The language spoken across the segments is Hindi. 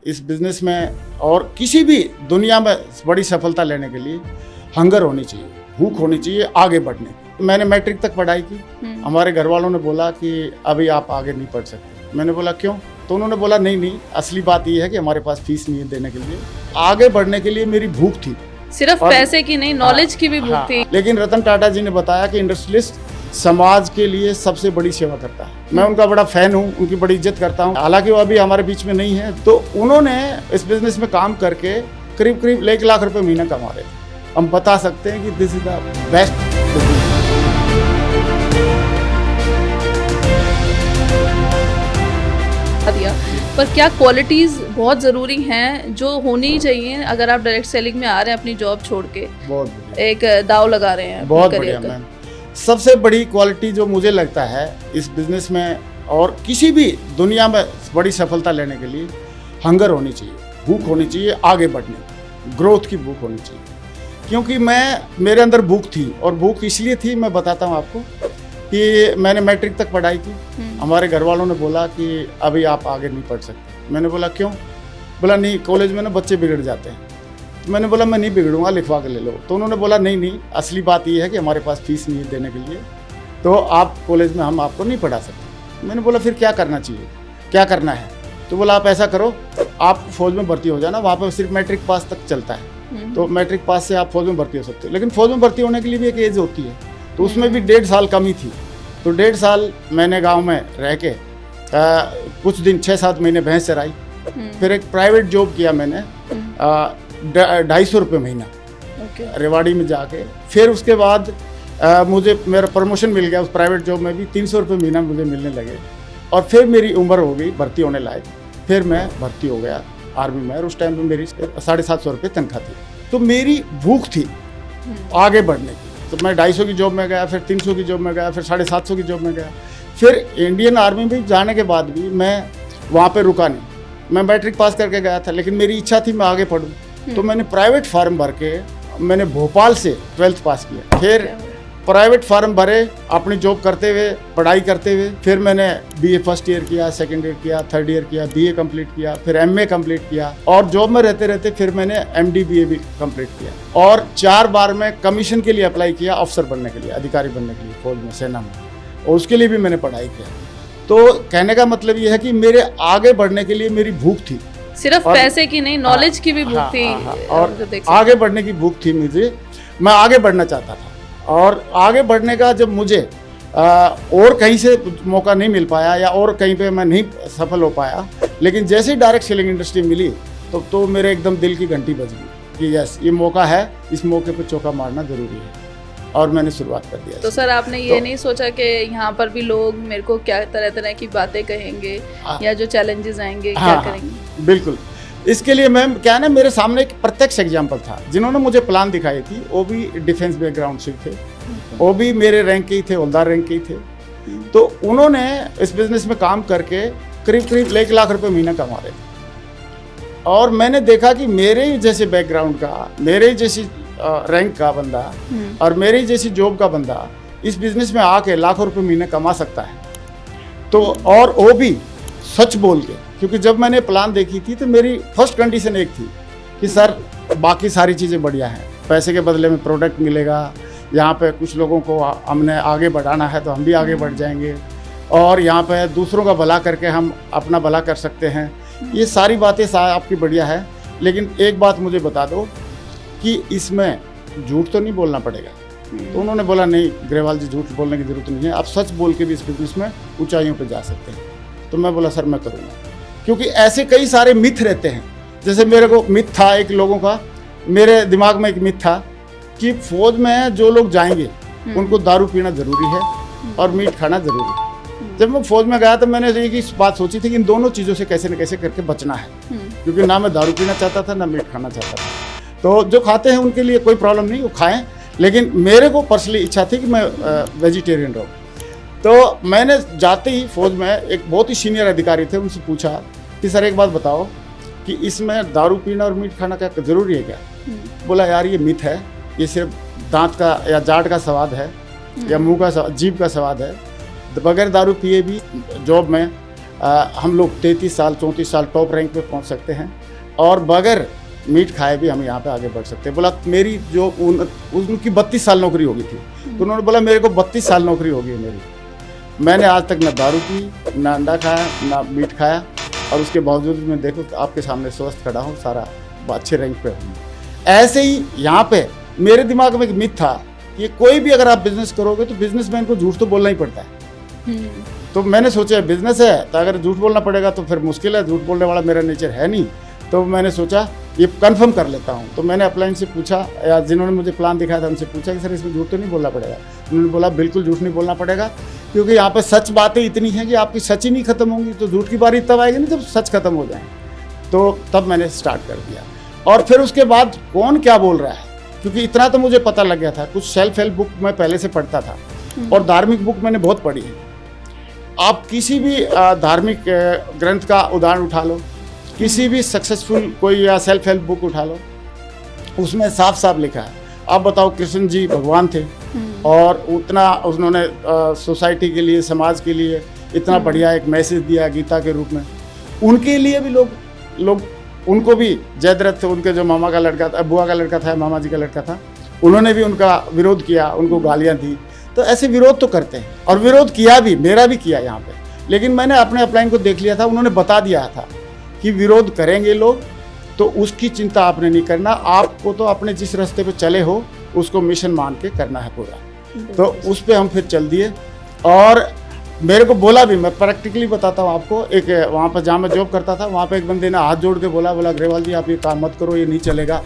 इस बिज़नेस में और किसी भी दुनिया में बड़ी सफलता लेने के लिए हंगर होनी चाहिए, भूख होनी चाहिए आगे बढ़ने की। मैंने मैट्रिक तक पढ़ाई की। हमारे घर वालों ने बोला कि अभी आप आगे नहीं पढ़ सकते। मैंने बोला क्यों? तो उन्होंने बोला नहीं, असली बात ये है कि हमारे पास फीस नहीं है देने के लिए। आगे बढ़ने के लिए मेरी भूख थी, सिर्फ पैसे की नहीं, नॉलेज की भी भूख थी। लेकिन रतन टाटा जी ने बताया कि इंडस्ट्रियलिस्ट समाज के लिए सबसे बड़ी सेवा करता है। मैं उनका बड़ा फैन हूँ, उनकी बड़ी इज्जत करता हूँ। हालांकि वो अभी हमारे बीच में नहीं है। तो उन्होंने इस बिजनेस में काम करके करीब 1 लाख रुपए महीना कमा रहे थे। हम बता सकते हैं कि दिस इज द बेस्ट। दिया पर क्या क्वालिटीज बहुत ज़रूरी हैं जो होनी चाहिए अगर आप डायरेक्ट सेलिंग में आ रहे हैं अपनी जॉब छोड़ के? बहुत बढ़िया, एक दाव लगा रहे हैं। बहुत बढ़िया मैम। सबसे बड़ी क्वालिटी जो मुझे लगता है इस बिज़नेस में और किसी भी दुनिया में बड़ी सफलता लेने के लिए हंगर होनी चाहिए, भूख होनी चाहिए आगे बढ़ने की, ग्रोथ की भूख होनी चाहिए। क्योंकि मेरे अंदर भूख थी, और भूख इसलिए थी, मैं बताता हूँ आपको, कि मैंने मैट्रिक तक पढ़ाई की। हमारे घर वालों ने बोला कि अभी आप आगे नहीं पढ़ सकते। मैंने बोला क्यों? बोला नहीं, कॉलेज में ना बच्चे बिगड़ जाते हैं। तो मैंने बोला मैं नहीं बिगड़ूंगा, लिखवा के ले लो। तो उन्होंने बोला नहीं, असली बात ये है कि हमारे पास फीस नहीं है देने के लिए, तो आप कॉलेज में हम आपको नहीं पढ़ा सकते। मैंने बोला फिर क्या करना चाहिए, क्या करना है? तो बोला आप ऐसा करो, आप फौज में भर्ती हो जाना, वहाँ पर सिर्फ मैट्रिक पास तक चलता है। तो मैट्रिक पास से आप फौज में भर्ती हो सकते हो। लेकिन फौज में भर्ती होने के लिए भी एक एज होती है, तो उसमें भी 1.5 साल कमी थी। तो 1.5 साल मैंने गांव में रह के कुछ दिन 6-7 महीने भैंस चराई। फिर एक प्राइवेट जॉब किया मैंने 250 रुपये महीना रेवाड़ी में जाके। फिर उसके बाद मुझे मेरा प्रमोशन मिल गया उस प्राइवेट जॉब में भी, 300 रुपये महीना मुझे मिलने लगे। और फिर मेरी उम्र हो गई भर्ती होने लायक, फिर मैं भर्ती हो गया आर्मी में। और उस टाइम पे मेरी 750 रुपये तनख्वाह थी। तो मेरी भूख थी आगे बढ़ने की। तो मैं 250 की जॉब में गया, फिर 300 की जॉब में गया, फिर 750 की जॉब में गया। फिर इंडियन आर्मी में जाने के बाद भी मैं वहाँ पे रुका नहीं। मैं मैट्रिक पास करके गया था, लेकिन मेरी इच्छा थी मैं आगे पढूं। तो मैंने प्राइवेट फार्म भर के मैंने भोपाल से 12th पास किया। फिर प्राइवेट फार्म भरे अपनी जॉब करते हुए, पढ़ाई करते हुए। फिर मैंने BA फर्स्ट ईयर किया, सेकंड ईयर किया, थर्ड ईयर किया, BA कंप्लीट किया, फिर MA कंप्लीट किया। और जॉब में रहते रहते फिर मैंने MD BA भी कंप्लीट किया। और 4 बार मैं कमीशन के लिए अप्लाई किया, अफसर बनने के लिए, अधिकारी बनने के लिए फौज में, सेना में। और उसके लिए भी मैंने पढ़ाई किया। तो कहने का मतलब ये है कि मेरे आगे बढ़ने के लिए मेरी भूख थी, सिर्फ पैसे की नहीं, नॉलेज की भी भूख थी। और आगे बढ़ने की भूख थी मुझे। मैं आगे बढ़ना चाहता था। और आगे बढ़ने का जब मुझे और कहीं से मौका नहीं मिल पाया, या और कहीं पे मैं नहीं सफल हो पाया, लेकिन जैसे ही डायरेक्ट सेलिंग इंडस्ट्री मिली तो मेरे एकदम दिल की घंटी बज गई कि यस, ये मौका है, इस मौके पे चौका मारना ज़रूरी है। और मैंने शुरुआत कर दिया। तो सर आपने ये नहीं सोचा कि यहाँ पर भी लोग मेरे को क्या तरह की बातें कहेंगे, या जो चैलेंजेस आएंगे क्या करेंगे? बिल्कुल। इसके लिए मैम क्या है ना, मेरे सामने एक प्रत्यक्ष एग्जाम्पल था। जिन्होंने मुझे प्लान दिखाई थी वो भी डिफेंस बैकग्राउंड से थे, वो भी मेरे रैंक के ही थे, हवलदार रैंक के ही थे। तो उन्होंने इस बिजनेस में काम करके करीब 1 लाख रुपए महीना कमा रहे थे। और मैंने देखा कि मेरे ही जैसे बैकग्राउंड का, मेरे ही जैसी रैंक का बंदा और मेरी जैसी जॉब का बंदा इस बिजनेस में आके लाखों रुपए महीने कमा सकता है। तो और वो भी सच बोल के, क्योंकि जब मैंने प्लान देखी थी तो मेरी फर्स्ट कंडीशन एक थी कि सर बाकी सारी चीज़ें बढ़िया हैं, पैसे के बदले में प्रोडक्ट मिलेगा, यहाँ पे कुछ लोगों को हमने आगे बढ़ाना है तो हम भी आगे बढ़ जाएंगे, और यहाँ पे दूसरों का भला करके हम अपना भला कर सकते हैं। ये सारी बातें आपकी बढ़िया है, लेकिन एक बात मुझे बता दो कि इसमें झूठ तो नहीं बोलना पड़ेगा। तो उन्होंने बोला नहीं ग्रेवाल जी, झूठ बोलने की ज़रूरत नहीं है, आप सच बोल के भी इस बिजनेस में ऊंचाइयों पे जा सकते हैं। तो मैं बोला सर मैं करूँगा, क्योंकि ऐसे कई सारे मिथ रहते हैं। जैसे मेरे को मिथ था एक लोगों का, मेरे दिमाग में एक मिथ था कि फौज में जो लोग जाएंगे उनको दारू पीना ज़रूरी है और मीट खाना ज़रूरी है। जब मैं फौज में गया तो मैंने एक बात सोची थी कि इन दोनों चीज़ों से कैसे न कैसे करके बचना है, क्योंकि ना मैं दारू पीना चाहता था ना मीट खाना चाहता था। तो जो खाते हैं उनके लिए कोई प्रॉब्लम नहीं, वो खाएं, लेकिन मेरे को पर्सनली इच्छा थी कि मैं वेजिटेरियन रहूँ। तो मैंने जाते ही फौज में एक बहुत ही सीनियर अधिकारी थे, उनसे पूछा कि सर एक बात बताओ कि इसमें दारू पीना और मीट खाना क्या ज़रूरी है क्या? बोला यार ये मिथ है, ये सिर्फ दांत का या जाट का स्वाद है या मुंह का जीभ का स्वाद है। बगैर दारू पिए भी जॉब में हम लोग 33 साल 34 साल टॉप रैंक पे पहुंच सकते हैं और बगैर मीट खाए भी हम यहाँ पे आगे बढ़ सकते हैं। बोला मेरी जो उनकी 32 साल नौकरी होगी थी, तो उन्होंने बोला मेरे को 32 साल नौकरी होगी मेरी, मैंने आज तक ना दारू पी, ना अंडा खाया, ना मीट खाया, और उसके बावजूद मैं देखो आपके सामने स्वस्थ खड़ा हूँ, सारा अच्छे रैंक पे हूँ। ऐसे ही यहाँ पे मेरे दिमाग में एक मिथ था कि कोई भी अगर आप बिजनेस करोगे तो बिजनेसमैन को झूठ तो बोलना ही पड़ता है। तो मैंने सोचा बिजनेस है तो अगर झूठ बोलना पड़ेगा तो फिर मुश्किल है, झूठ बोलने वाला मेरा नेचर है नहीं। तो मैंने सोचा ये कंफर्म कर लेता हूँ। तो मैंने अपलाइन से पूछा, या जिन्होंने मुझे प्लान दिखाया था उनसे पूछा कि सर इसमें झूठ तो नहीं बोलना पड़ेगा। उन्होंने बोला बिल्कुल झूठ नहीं बोलना पड़ेगा, क्योंकि यहाँ पे सच बातें इतनी हैं कि आपकी सच ही नहीं खत्म होंगी, तो झूठ की बारी तब आएगी ना जब सच खत्म हो जाए। तो तब मैंने स्टार्ट कर दिया। और फिर उसके बाद कौन क्या बोल रहा है, क्योंकि इतना तो मुझे पता लग गया था। कुछ सेल्फ हेल्प बुक मैं पहले से पढ़ता था और धार्मिक बुक मैंने बहुत पढ़ी है। आप किसी भी धार्मिक ग्रंथ का उदाहरण उठा लो, किसी भी सक्सेसफुल कोई या सेल्फ हेल्प बुक उठा लो, उसमें साफ साफ लिखा है। आप बताओ, कृष्ण जी भगवान थे और उतना उन्होंने सोसाइटी के लिए, समाज के लिए इतना बढ़िया एक मैसेज दिया गीता के रूप में। उनके लिए भी लोग उनको भी जयद्रथ, उनके जो मामा का लड़का था, बुआ का लड़का था, मामा जी का लड़का था, उन्होंने भी उनका विरोध किया, उनको गालियाँ दी। तो ऐसे विरोध तो करते हैं, और विरोध किया भी, मेरा भी किया यहाँ पे। लेकिन मैंने अपने अपलाइन को देख लिया था, उन्होंने बता दिया था कि विरोध करेंगे लोग, तो उसकी चिंता आपने नहीं करना, आपको तो अपने जिस रास्ते पे चले हो उसको मिशन मान के करना है पूरा। तो उस पर हम फिर चल दिए। और मेरे को बोला भी, मैं प्रैक्टिकली बताता हूँ आपको, एक वहाँ पर जहाँ मैं जॉब करता था, वहाँ पे एक बंदे ने हाथ जोड़ के बोला अग्रवाल जी आप ये काम मत करो, ये नहीं चलेगा,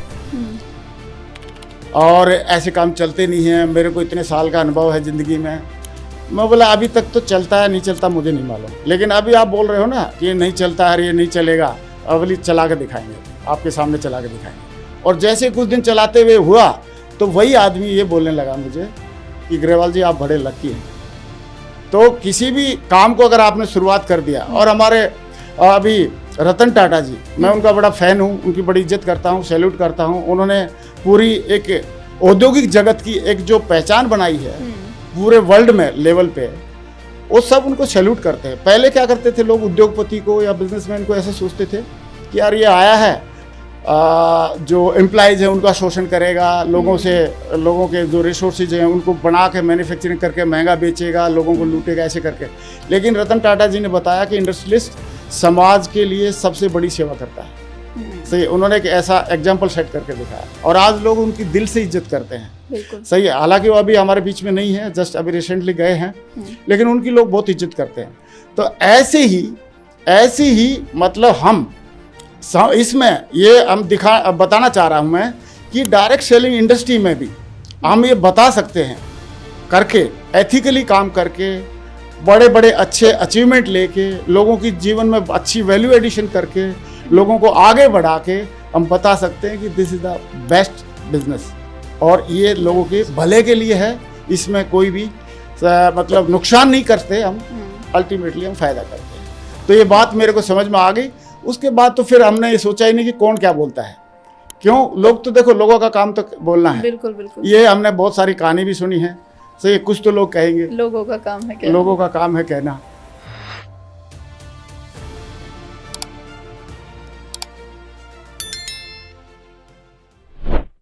और ऐसे काम चलते नहीं हैं, मेरे को इतने साल का अनुभव है ज़िंदगी में। मैं बोला अभी तक तो चलता है, नहीं चलता मुझे नहीं मालूम, लेकिन अभी आप बोल रहे हो ना कि ये नहीं चलता है, ये नहीं चलेगा, अगली चला के दिखाएंगे, आपके सामने चला के दिखाएंगे। और जैसे कुछ दिन चलाते हुए हुआ तो वही आदमी ये बोलने लगा मुझे कि अग्रवाल जी आप बड़े लकी हैं। तो किसी भी काम को अगर आपने शुरुआत कर दिया, और हमारे अभी रतन टाटा जी, मैं उनका बड़ा फ़ैन हूँ, उनकी बड़ी इज्जत करता हूँ, सैल्यूट करता हूँ। उन्होंने पूरी एक औद्योगिक जगत की एक जो पहचान बनाई है पूरे वर्ल्ड में लेवल पे, वो सब उनको सैल्यूट करते हैं। पहले क्या करते थे लोग, उद्योगपति को या बिजनेसमैन को ऐसा सोचते थे कि यार ये आया है जो एम्प्लॉइज है उनका शोषण करेगा, लोगों के जो रिसोर्सेज हैं उनको बना के मैन्युफैक्चरिंग करके महंगा बेचेगा, लोगों को लूटेगा, ऐसे करके। लेकिन रतन टाटा जी ने बताया कि इंडस्ट्रियलिस्ट समाज के लिए सबसे बड़ी सेवा करता है। सही, उन्होंने एक ऐसा एग्जाम्पल सेट करके दिखाया, और आज लोग उनकी दिल से इज्जत करते हैं। सही है, हालांकि वो अभी हमारे बीच में नहीं है, जस्ट अभी रिसेंटली गए हैं, लेकिन उनकी लोग बहुत इज्जत करते हैं। तो ऐसे ही मतलब हम इसमें ये हम बताना चाह रहा हूँ मैं कि डायरेक्ट सेलिंग इंडस्ट्री में भी हम ये बता सकते हैं, करके एथिकली काम करके, बड़े बड़े अच्छे अचीवमेंट लेके, लोगों की जीवन में अच्छी वैल्यू एडिशन करके, लोगों को आगे बढ़ा के हम बता सकते हैं कि this is the best business, और ये लोगों के भले के लिए है, इसमें कोई भी मतलब नुकसान नहीं करते हम, अल्टीमेटली हम फायदा करते हैं। तो ये बात मेरे को समझ में आ गई। उसके बाद तो फिर हमने ये सोचा ही नहीं कि कौन क्या बोलता है, क्यों, लोग तो देखो, लोगों का काम तो बोलना है। बिल्कुल बिल्कुल, ये हमने बहुत सारी कहानी भी सुनी है। सही, कुछ तो लोग कहेंगे, लोगों का काम है कहना। लोगों का काम है कहना।